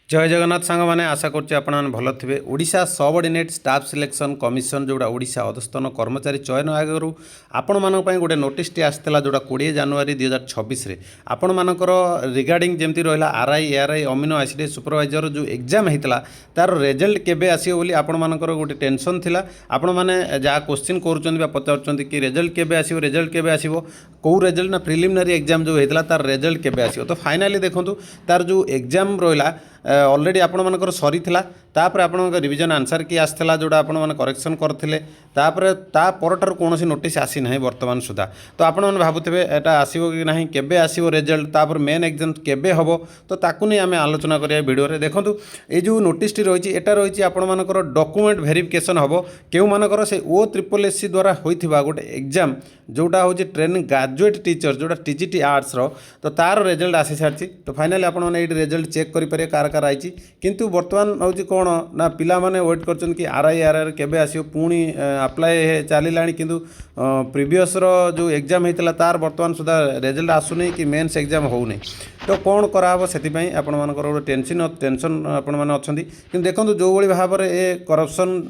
जय जगन्नाथ सांग मैंने आशा करुच्चे आपण भल थे। Odisha subordinate staff selection commission जोड़ा ओडिशा अधस्तन कर्मचारी चयन आयोग आपण मानक गोटे नोटिस टी आसाला जोड़ा 20 जनवरी 2026 आपण मानकर रिगार्डिंग जमी रहा RI ARY amino acid supervisor जो एग्जाम होता तार रिजल्ट केबे आसीबो बोली आपण मानकर गोटे टेंशन थिला। आपण माने जहाँ क्वेश्चन करूछन पचारुछन कि रिजल्ट केबे आसीबो रिजल्ट केबे आसीबो कौ रिजल्ट ना प्रिलिमिनरी एग्जाम जो होता तार रिजल्ट केबे आसीबो। तो फाइनाली देखंतु तार जो एग्जाम रहा ऑलरेडी आपण मानकर सरी थिला तापर आपण रिविजन आंसर की आसला जोड़ा आपण माने करेक्शन करथिले तापर ता परटर कोनोसी नोटिस आसी नाही वर्तमान सुधा। तो आपण माने भाबुथिबे एटा आसीबो कि नाही केबे आसीबो रिजल्ट तापर मेन एग्जाम केबे हबो तो ताकु नै आमे आलोचना करिया वीडियो रे। देखंतु ए जो नोटिस टी रहिछि एटा रहिछि आपण मानकर डॉक्यूमेंट वेरिफिकेशन हबो केउ मानकर से ओ ट्रिपल एससी द्वारा होइथिबा गोटे एग्जाम जोटा होछि ट्रेनिंग ग्रेजुएट टीचर जोटा टीजीटी आर्ट्स रो तो तार रिजल्ट आसी सारछि। तो फाइनली आपण माने एटी रिजल्ट चेक करि पारे कार कार आइछि किंतु वर्तमान होछि कोन ना पिला माने वेट करछन कि आरआई आरआर केबे आसीओ पुणी अप्लाई चलिलाणी किंतु प्रीवियस रो जो एग्जाम हेतला तार वर्तमान सुधा रिजल्ट आसुनी कि मेंस एग्जाम होउनी। तो कौन कराबो सेति पई आपण मानकर गोटे टेंशन आपण माने अछंती किंतु देखंतु जो भली भाव रे ए करप्शन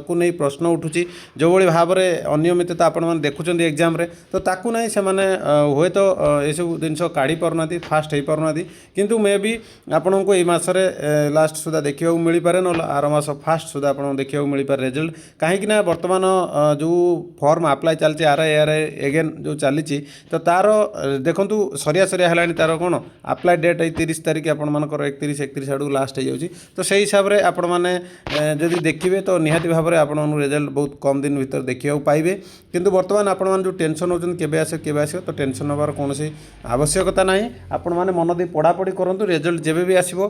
को नै प्रश्न उठुची जो भली भाव रे अनियमितता आपण माने देखुचंदी एग्जाम रे तो ताकू नै से माने होय तो ए सब जिंस काढी परनाती फास्ट हे परनाती किंतु मे बी आपण को ए मास रे लास्ट सुधा देखियो मिली पारे न आर मास फास्ट सुधा आपण देखियो मिली पारे रिजल्ट काहे कि ना वर्तमान जो फॉर्म अप्लाई चलची आरआई आरआई अगेन जो चलीची तो तार देखंतु सरिया हलानी तार कोन अप्लाई डेट 30 तारिख आपण मानकर 31 आड़ लास्ट हो जाउची। तो सही हिसाब रे आपण माने जदि देखिबे तो निहाती भाव रे आपण रिजल्ट बहुत कम दिन भीतर देखिया पाइबे किंतु वर्तमान आपण मान जो टेंशन होचन केबे आसे तो टेंशन होबार कोनोसी आवश्यकता नाही। आपण माने मन दे पढ़ा पढ़ी करंतु रिजल्ट जेबे भी आसीबो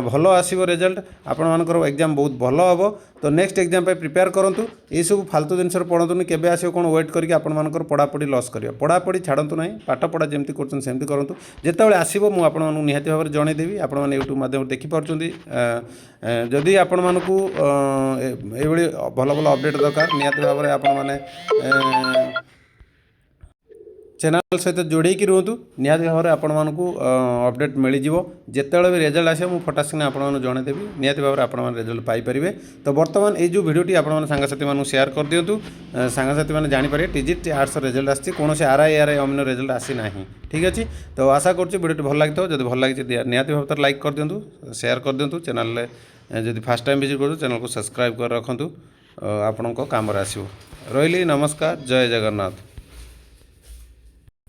भलो आसीबो रिजल्ट आपण मानकर एग्जाम बहुत भलो हबो। तो नेक्स्ट एग्जाम पे प्रिपेयर करंतु ए सब फालतू जिनस पढ़ंतुनी केबे आसीबो कोन वेट करके आपण मानकर पढ़ा पढ़ी लॉस करियो पढ़ा पढ़ी छाड़ंतु नाही पाठ पढ़ा जेमती करछन सेमती करंतु जेतेबेले आसीबो मु आपण मानकु निहाती भाव रे जणै देबी आपण माने यूट्यूब माध्यम देखि पारछुंदी। जदि आपण मानकु ए भली भलो भलो अपडेट दरकार निहाती भाव रे आपण माने चैनल सहित जोड़े रुहतु निहाती भाव में आपण मानकु अपडेट मिल जिवो जेतेबेले भी रिजल्ट आसे मु फटास्किन आपण मानकु जणै देबी निहाती भाव में आपण माने रिजल्ट पाई परिबे। तो वर्तमान ए जो वीडियोटी आपण माने सांगसाथी मानकु शेयर कर दियंतु सांगसाथी माने जानि पारे टीजीटी आर्ट्स रिजल्ट आसी कोनोसी आरआई आरआई अमीनो रिजल्ट आसी नाही। ठीक अछि तो आशा करछु वीडियोटी भल लागितो जदि भल लागि निहाती भाव में लाइक कर दियंतु शेयर कर दियंतु चैनल रे जदि फर्स्ट टाइम विजिट करू चैनल को सब्सक्राइब कर रखंतु आपनको काम रे आसीबो। रहिली नमस्कार जय जगन्नाथ।